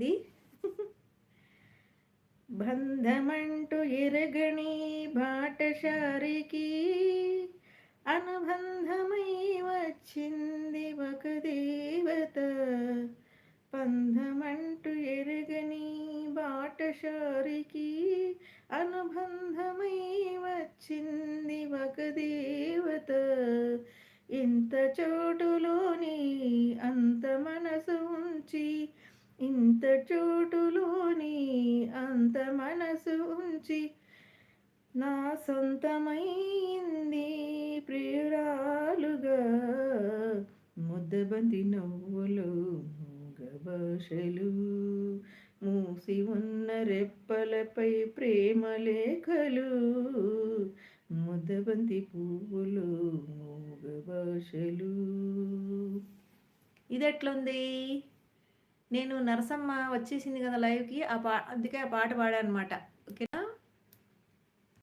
వచ్చింది. బంధమంటూ ఎరగని బాటసారికి అనుబంధమై వచ్చింది ఒక దేవత. బంధమంటూ ఎరగని బాటసారికి అనుబంధమై వచ్చింది ఒక దేవత. ఇంత చోటులోని అంత మనసు ఉంచి, ఇంత చోటులోని అంత మనసు ఉంచి నా సొంతమైంది ప్రియురాలుగా. ముద్దబంది నవ్వులు మూగభాషలు, మూసి ఉన్న రెప్పలపై ప్రేమ లేఖలు. ముద్దబంతి పువ్వులు మూగభాషలు. ఇది ఎట్లుంది? నేను నరసమ్మ వచ్చేసింది కదా లైవ్కి, అందుకే ఆ పాట పాడాను అనమాట. ఓకేనా?